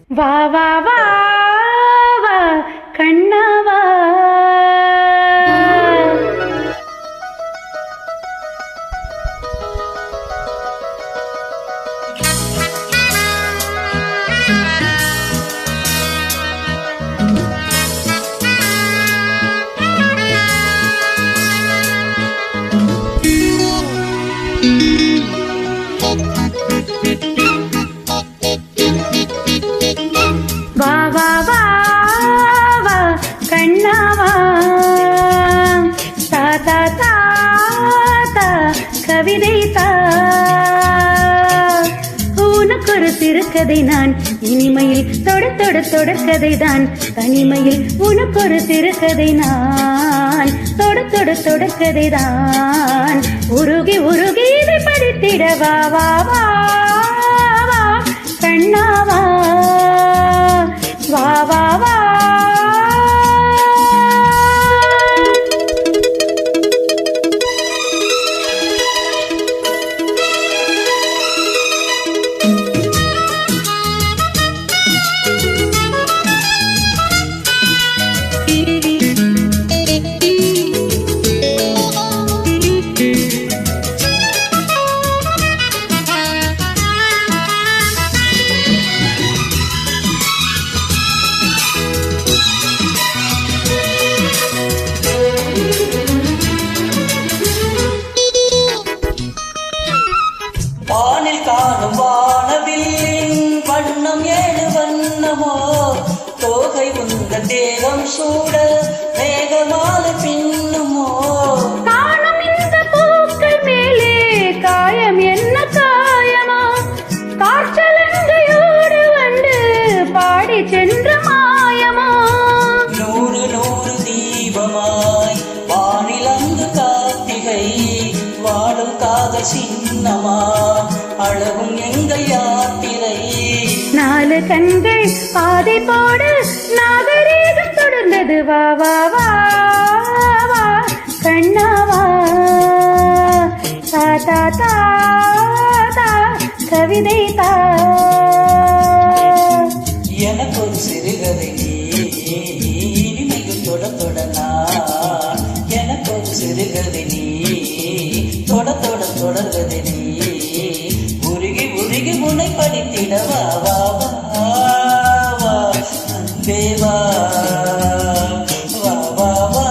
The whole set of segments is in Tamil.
வா வா வா வா கண்ணாவா வா வா வா வா கண்ணாவா தா தா தா தா கவிதை தா உனக்கு ஒரு சிறுகதை நான் இனிமையில் தொடர்கதை தான் தனிமையில் உனக்கு ஒரு சிறுகதை நான் தொடர்கதை தான் உருகி உருகி இதை படித்திட வா வா வா வா கண்ணாவா வா வா வா வானில் காணும் வானவில்லின் வண்ணம் ஏழு வண்ணமோ தோகை உந்த தேகம் சூட மேகமால பின்னுமோ காணும் இந்த பூக்கள் மேலே காயம் என்ன காயமோ காற்றலங்கையோடு வந்து பாடி சென்ற மாயமோ நூறு நூறு தீபமாய் வானில் அங்கு கார்த்திகை வாழும் காதல் சின்னமா அழகும் எங்கள் யாத்திரை நாலு கண்கள் பாதை போடு நாகரீகம் தொடர்ந்தது வா வா வா வா கண்ணாவா தா தா தா தா கவிதை தா எனக்கு ஒரு சிறுகதை இனிமையில் தொடர்கதை எனக்கு ஒரு சிறுகதை நீ தொடர்கதை நீ உருகி உருகி உன்னை படித்திட வா வா வா வா அன்பே வா வா வா வா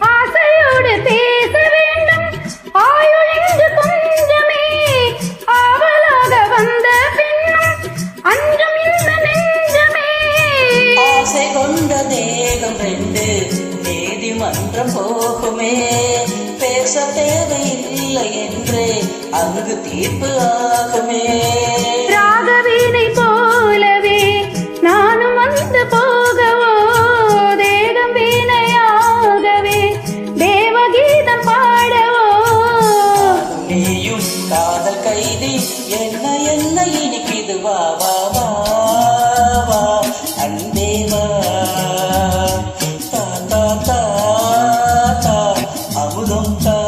ஆசையோடு பேச வேண்டும் ஆயுள் இங்கு கொஞ்சமே ஆவலாக வந்த பின்னும் அன்றும் இந்த நெஞ்சமே ஆசை கொண்ட தேகம் ரெண்டு நீதிமன்றம் போகுமே பேச தேவையில்லை என்றே அங்கு தீர்ப்பு ஆகுமே ராகவீனை போலவே நானும் வந்து போகவோ தேகம் வீணையாகவே தேவகீதம் பாடவோ நீயும் காதல் கைதி என்ன என்ன இனிக்குது வா வா வா வா அன்பே வா தா தா தா தா அமுதம் தா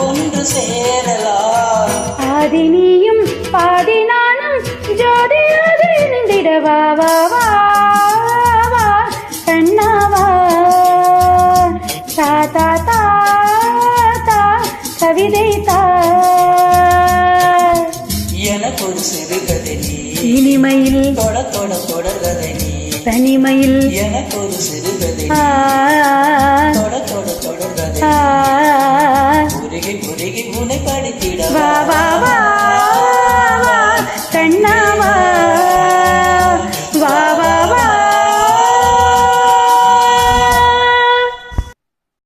ஒன்று சேரலாம். ஆதி நீயும் பாதி நானும் ஜோதியாக இணைந்திட வா வா வா வா கண்ணாவா தா தா தா தா கவிதை தா எனக்கு ஒரு சிறுகதை நீ, இனிமையில் தொட தொட தொடர்கதை நீ. தனிமையில் எனக்கு ஒரு சிறுகதை ஆ தொட தொட தொடர்கதை ஆ